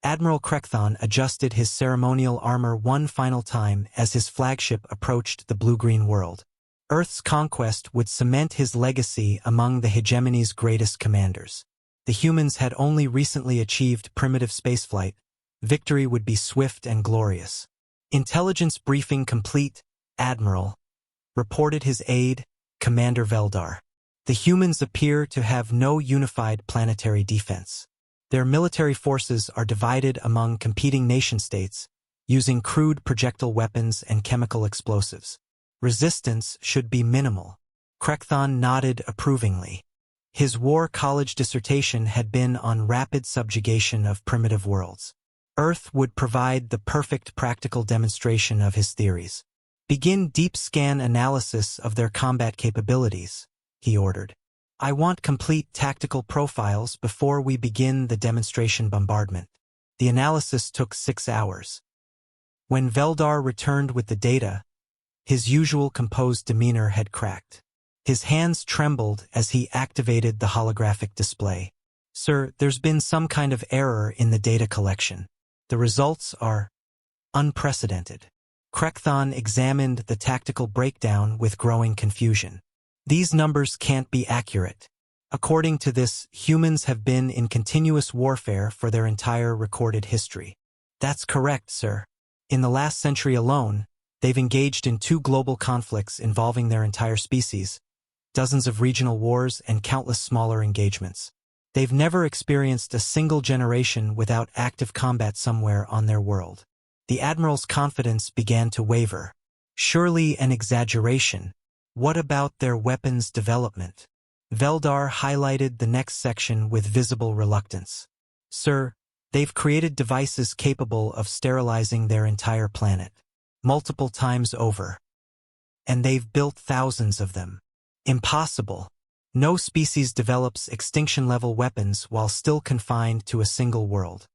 Admiral Krekthon adjusted his ceremonial armor one final time as his flagship approached the blue-green world. Earth's conquest would cement his legacy among the hegemony's greatest commanders. The humans had only recently achieved primitive spaceflight. Victory would be swift and glorious. Intelligence briefing complete, Admiral, reported his aide, Commander Veldar. The humans appear to have no unified planetary defense. Their military forces are divided among competing nation-states, using crude projectile weapons and chemical explosives. Resistance should be minimal. Krekthon nodded approvingly. His war college dissertation had been on rapid subjugation of primitive worlds. Earth would provide the perfect practical demonstration of his theories. Begin deep scan analysis of their combat capabilities, he ordered. I want complete tactical profiles before we begin the demonstration bombardment. The analysis took 6 hours. When Veldar returned with the data, his usual composed demeanor had cracked. His hands trembled as he activated the holographic display. Sir, there's been some kind of error in the data collection. The results are unprecedented. Krekthon examined the tactical breakdown with growing confusion. These numbers can't be accurate. According to this, humans have been in continuous warfare for their entire recorded history. That's correct, sir. In the last century alone, they've engaged in 2 global conflicts involving their entire species, dozens of regional wars, and countless smaller engagements. They've never experienced a single generation without active combat somewhere on their world. The Admiral's confidence began to waver. Surely an exaggeration. What about their weapons development? Veldar highlighted the next section with visible reluctance. Sir, they've created devices capable of sterilizing their entire planet, multiple times over. And they've built thousands of them. Impossible. No species develops extinction-level weapons while still confined to a single world.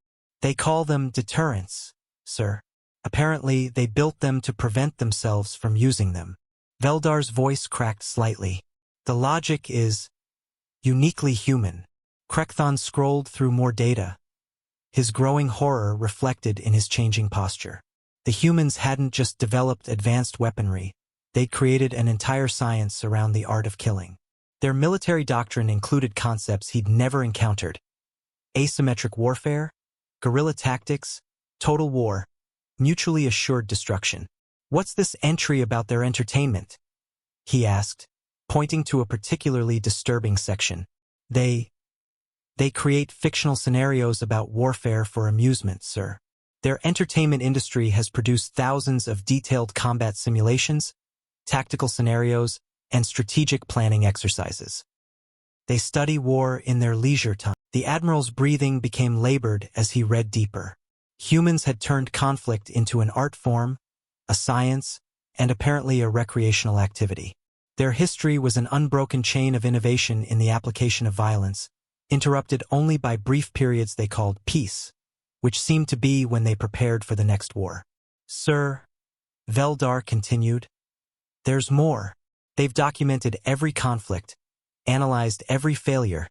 They call them deterrents, sir. Apparently, they built them to prevent themselves from using them. Veldar's voice cracked slightly. The logic is uniquely human. Krekthon scrolled through more data. His growing horror reflected in his changing posture. The humans hadn't just developed advanced weaponry, they'd created an entire science around the art of killing. Their military doctrine included concepts he'd never encountered. Asymmetric warfare, guerrilla tactics, total war, mutually assured destruction. What's this entry about their entertainment? He asked, pointing to a particularly disturbing section. They create fictional scenarios about warfare for amusement, sir. Their entertainment industry has produced thousands of detailed combat simulations, tactical scenarios, and strategic planning exercises. They study war in their leisure time. The Admiral's breathing became labored as he read deeper. Humans had turned conflict into an art form, a science, and apparently a recreational activity. Their history was an unbroken chain of innovation in the application of violence, interrupted only by brief periods they called peace, which seemed to be when they prepared for the next war. Sir, Veldar continued, there's more. They've documented every conflict, analyzed every failure,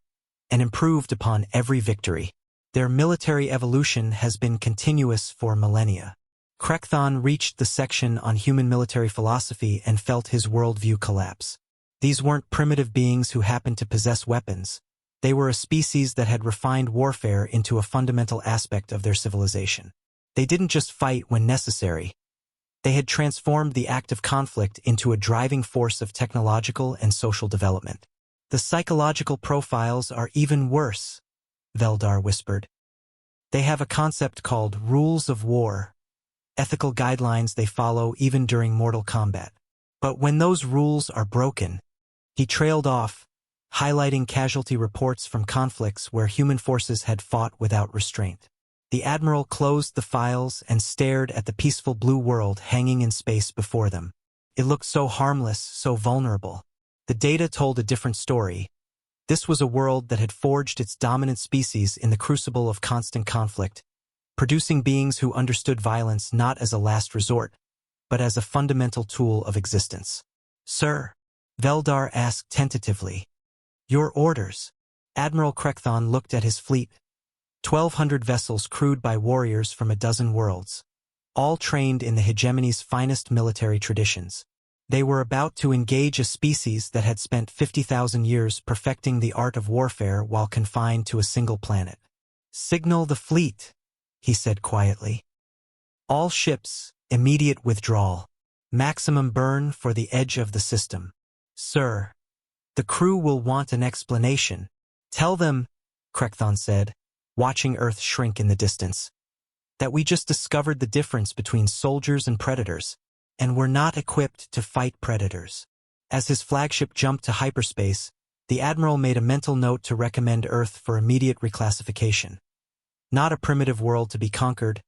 and improved upon every victory. Their military evolution has been continuous for millennia. Krekthon reached the section on human military philosophy and felt his worldview collapse. These weren't primitive beings who happened to possess weapons. They were a species that had refined warfare into a fundamental aspect of their civilization. They didn't just fight when necessary. They had transformed the act of conflict into a driving force of technological and social development. The psychological profiles are even worse, Veldar whispered. They have a concept called rules of war, ethical guidelines they follow even during mortal combat. But when those rules are broken, he trailed off, highlighting casualty reports from conflicts where human forces had fought without restraint. The Admiral closed the files and stared at the peaceful blue world hanging in space before them. It looked so harmless, so vulnerable. The data told a different story. This was a world that had forged its dominant species in the crucible of constant conflict, producing beings who understood violence not as a last resort, but as a fundamental tool of existence. Sir, Veldar asked tentatively. Your orders. Admiral Krekthon looked at his fleet, 1,200 vessels crewed by warriors from a dozen worlds, all trained in the hegemony's finest military traditions. They were about to engage a species that had spent 50,000 years perfecting the art of warfare while confined to a single planet. "Signal the fleet," he said quietly. "All ships, immediate withdrawal. Maximum burn for the edge of the system." "Sir, the crew will want an explanation." "Tell them," Krekthon said, watching Earth shrink in the distance, "that we just discovered the difference between soldiers and predators, and we're not equipped to fight predators." As his flagship jumped to hyperspace, the Admiral made a mental note to recommend Earth for immediate reclassification. Not a primitive world to be conquered,